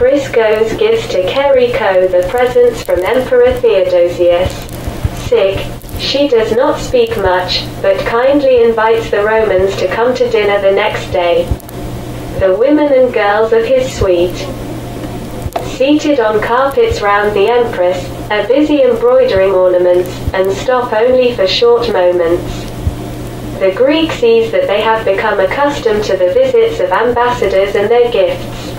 Priscus gives to Kerka the presents from Emperor Theodosius. She does not speak much, but kindly invites the Romans to come to dinner the next day. The women and girls of his suite, seated on carpets round the empress, are busy embroidering ornaments, and stop only for short moments. The Greek sees that they have become accustomed to the visits of ambassadors and their gifts.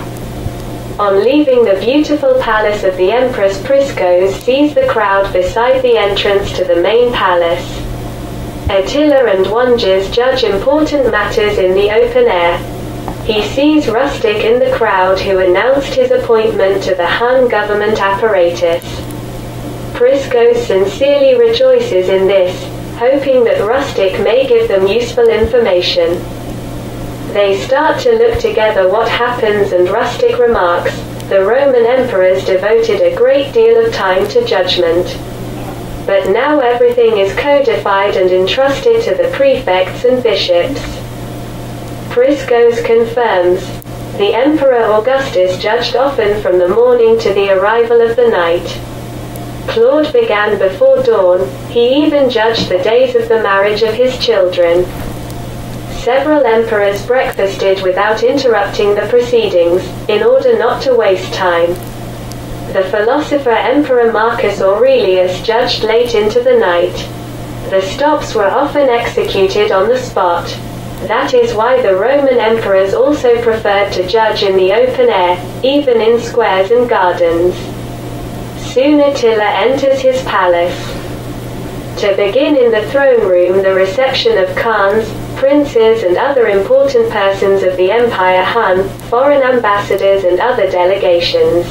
On leaving the beautiful palace of the Empress, Priscus sees the crowd beside the entrance to the main palace. Attila and Wanges judge important matters in the open air. He sees Rustic in the crowd, who announced his appointment to the Hun government apparatus. Priscus sincerely rejoices in this, hoping that Rustic may give them useful information. They start to look together what happens, and Rustic remarks, "The Roman emperors devoted a great deal of time to judgment. But now everything is codified and entrusted to the prefects and bishops." Priscus confirms, "The Emperor Augustus judged often from the morning to the arrival of the night. Claude began before dawn, he even judged the days of the marriage of his children. Several emperors breakfasted without interrupting the proceedings, in order not to waste time. The philosopher Emperor Marcus Aurelius judged late into the night. The stops were often executed on the spot. That is why the Roman emperors also preferred to judge in the open air, even in squares and gardens." Soon Attila enters his palace. To begin in the throne room the reception of khans, princes and other important persons of the Empire Hun, foreign ambassadors and other delegations.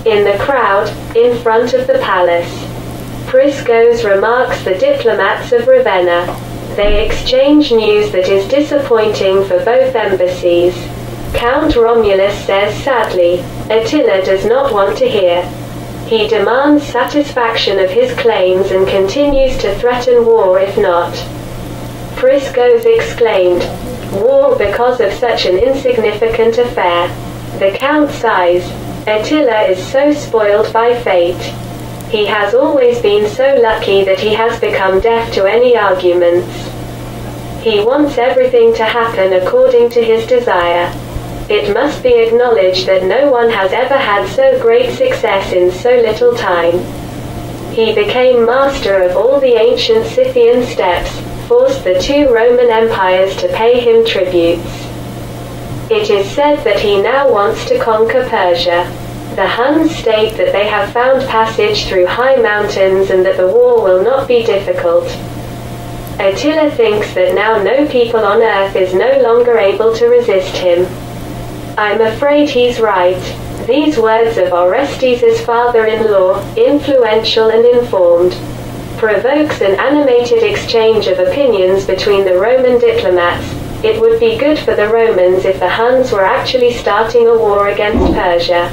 In the crowd, in front of the palace, Priscus remarks the diplomats of Ravenna. They exchange news that is disappointing for both embassies. Count Romulus says sadly, "Attila does not want to hear. He demands satisfaction of his claims and continues to threaten war if not." Priscus exclaimed, "War because of such an insignificant affair." The Count sighs, "Attila is so spoiled by fate. He has always been so lucky that he has become deaf to any arguments. He wants everything to happen according to his desire. It must be acknowledged that no one has ever had so great success in so little time. He became master of all the ancient Scythian steppes, forced the two Roman empires to pay him tributes. It is said that he now wants to conquer Persia. The Huns state that they have found passage through high mountains and that the war will not be difficult. Attila thinks that now no people on earth is no longer able to resist him. I'm afraid he's right." These words of Orestes' father-in-law, influential and informed, provokes an animated exchange of opinions between the Roman diplomats. It would be good for the Romans if the Huns were actually starting a war against Persia.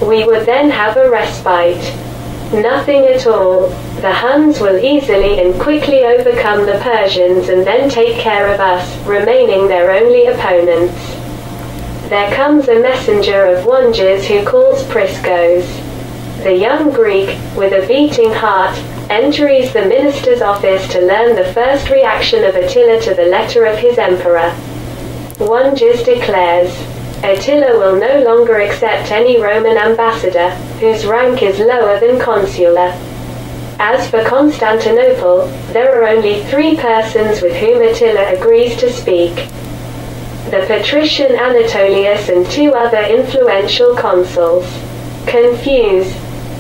We would then have a respite. Nothing at all. The Huns will easily and quickly overcome the Persians and then take care of us, remaining their only opponents. There comes a messenger of Wanges who calls Priscus. The young Greek, with a beating heart, enters the minister's office to learn the first reaction of Attila to the letter of his emperor. Wanges declares, "Attila will no longer accept any Roman ambassador, whose rank is lower than consular. As for Constantinople, there are only 3 persons with whom Attila agrees to speak. The patrician Anatolius and 2 other influential consuls. Confuse.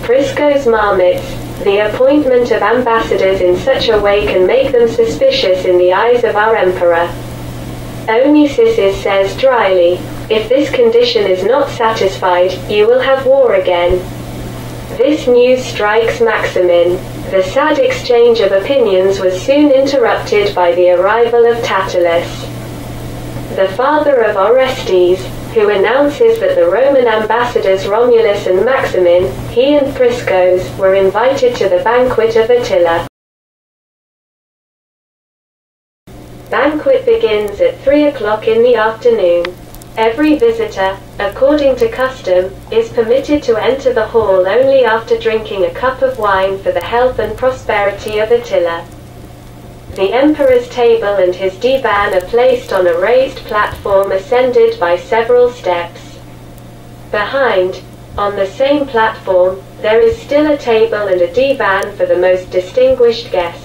Priscus marmits, the appointment of ambassadors in such a way can make them suspicious in the eyes of our emperor." Onesisis says dryly, "If this condition is not satisfied, you will have war again." This news strikes Maximin. The sad exchange of opinions was soon interrupted by the arrival of Attila, the father of Orestes, who announces that the Roman ambassadors Romulus and Maximin, he and Priscus, were invited to the banquet of Attila. Banquet begins at 3 o'clock in the afternoon. Every visitor, according to custom, is permitted to enter the hall only after drinking a cup of wine for the health and prosperity of Attila. The emperor's table and his divan are placed on a raised platform ascended by several steps. Behind, on the same platform, there is still a table and a divan for the most distinguished guests.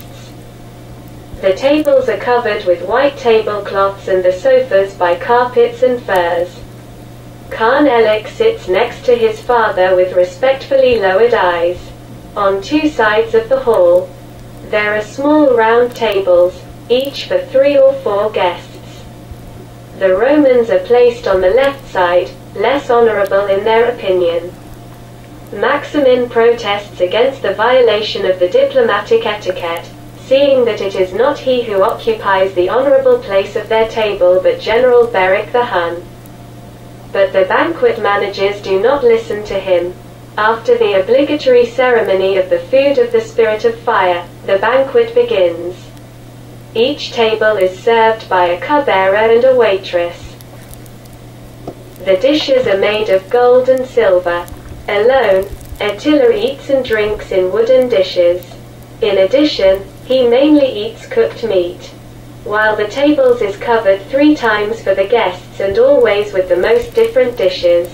The tables are covered with white tablecloths and the sofas by carpets and furs. Khan Elik sits next to his father with respectfully lowered eyes. On two sides of the hall, there are small round tables, each for 3 or 4 guests. The Romans are placed on the left side, less honorable in their opinion. Maximin protests against the violation of the diplomatic etiquette, seeing that it is not he who occupies the honorable place of their table but General Beric the Hun. But the banquet managers do not listen to him. After the obligatory ceremony of the food of the Spirit of Fire, the banquet begins. Each table is served by a cupbearer and a waitress. The dishes are made of gold and silver. Alone, Attila eats and drinks in wooden dishes. In addition, he mainly eats cooked meat. While the tables is covered 3 times for the guests and always with the most different dishes.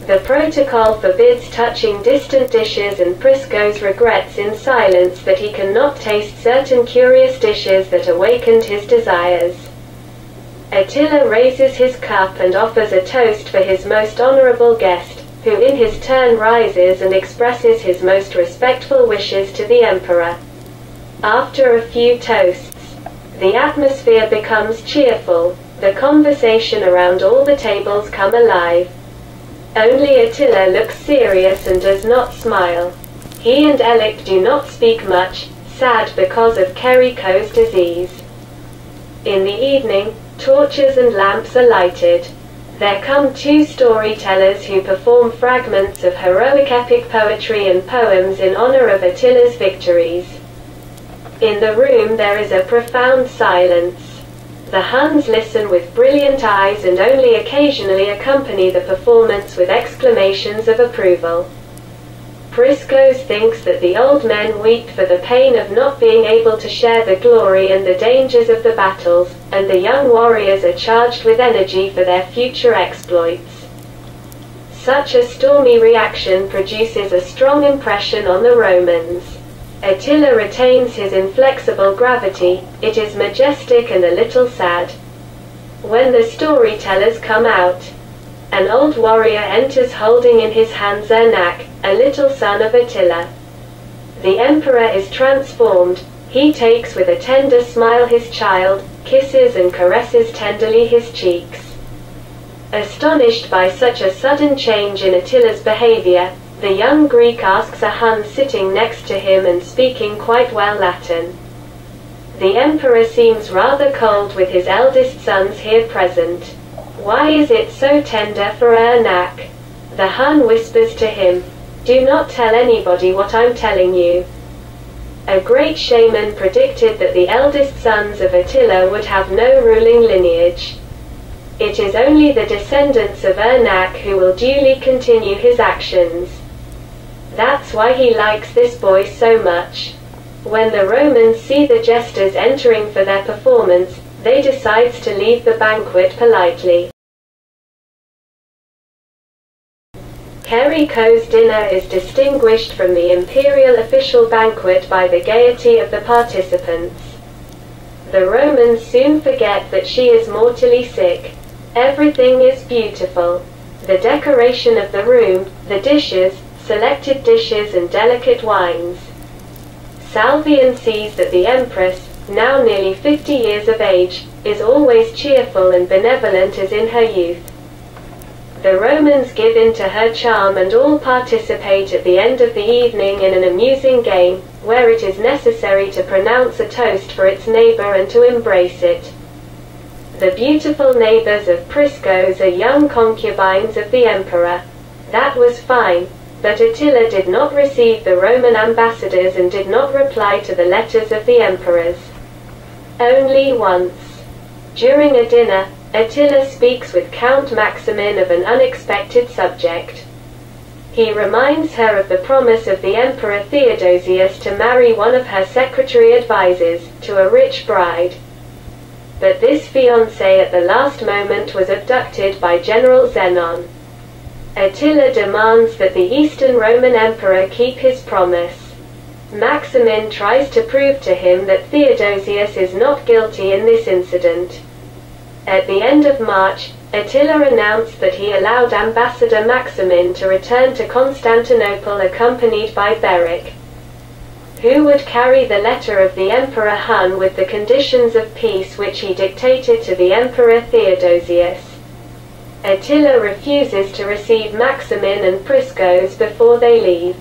The protocol forbids touching distant dishes and Priscus regrets in silence that he cannot taste certain curious dishes that awakened his desires. Attila raises his cup and offers a toast for his most honorable guest, who in his turn rises and expresses his most respectful wishes to the emperor. After a few toasts, the atmosphere becomes cheerful, the conversation around all the tables come alive. Only Attila looks serious and does not smile. He and Elik do not speak much, sad because of Kerka's disease. In the evening, torches and lamps are lighted. There come 2 storytellers who perform fragments of heroic epic poetry and poems in honor of Attila's victories. In the room there is a profound silence. The Huns listen with brilliant eyes and only occasionally accompany the performance with exclamations of approval. Priscus thinks that the old men weep for the pain of not being able to share the glory and the dangers of the battles, and the young warriors are charged with energy for their future exploits. Such a stormy reaction produces a strong impression on the Romans. Attila retains his inflexible gravity, it is majestic and a little sad. When the storytellers come out, an old warrior enters holding in his hands Ernak, a little son of Attila. The emperor is transformed, he takes with a tender smile his child, kisses and caresses tenderly his cheeks. Astonished by such a sudden change in Attila's behavior, the young Greek asks a Hun sitting next to him and speaking quite well Latin. The emperor seems rather cold with his eldest sons here present. Why is it so tender for Ernak? The Hun whispers to him, "Do not tell anybody what I'm telling you." A great shaman predicted that the eldest sons of Attila would have no ruling lineage. It is only the descendants of Ernak who will duly continue his actions. That's why he likes this boy so much. When the Romans see the jesters entering for their performance, they decide to leave the banquet politely. Kerka's dinner is distinguished from the imperial official banquet by the gaiety of the participants. The Romans soon forget that she is mortally sick. Everything is beautiful. The decoration of the room, the dishes, selected dishes and delicate wines. Salvian sees that the empress, now nearly 50 years of age, is always cheerful and benevolent as in her youth. The Romans give in to her charm and all participate at the end of the evening in an amusing game, where it is necessary to pronounce a toast for its neighbor and to embrace it. The beautiful neighbors of Priscus are young concubines of the emperor. That was fine, but Attila did not receive the Roman ambassadors and did not reply to the letters of the emperors. Only once. During a dinner, Attila speaks with Count Maximin of an unexpected subject. He reminds her of the promise of the Emperor Theodosius to marry one of her secretary advisors, to a rich bride. But this fiancé at the last moment was abducted by General Zenon. Attila demands that the Eastern Roman Emperor keep his promise. Maximin tries to prove to him that Theodosius is not guilty in this incident. At the end of March, Attila announced that he allowed Ambassador Maximin to return to Constantinople accompanied by Beric, who would carry the letter of the Emperor Hun with the conditions of peace which he dictated to the Emperor Theodosius. Attila refuses to receive Maximin and Priscos before they leave,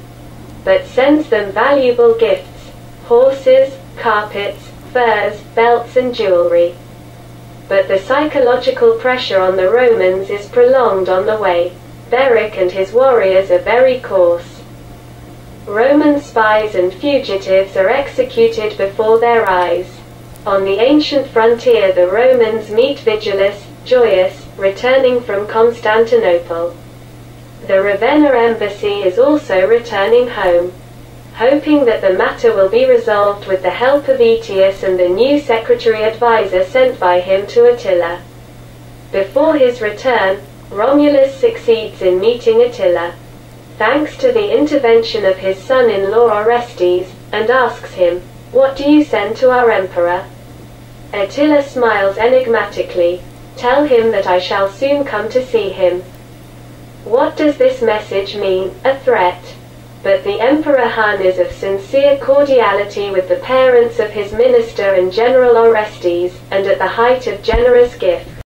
but sends them valuable gifts: horses, carpets, furs, belts and jewelry. But the psychological pressure on the Romans is prolonged on the way. Beric and his warriors are very coarse. Roman spies and fugitives are executed before their eyes. On the ancient frontier the Romans meet Vigilus, joyous, returning from Constantinople. The Ravenna embassy is also returning home, hoping that the matter will be resolved with the help of Aetius and the new secretary advisor sent by him to Attila. Before his return, Romulus succeeds in meeting Attila, thanks to the intervention of his son-in-law Orestes, and asks him, "What do you send to our emperor?" Attila smiles enigmatically, "Tell him that I shall soon come to see him." What does this message mean? A threat? But the Emperor Hun is of sincere cordiality with the parents of his minister and General Orestes, and at the height of generous gifts.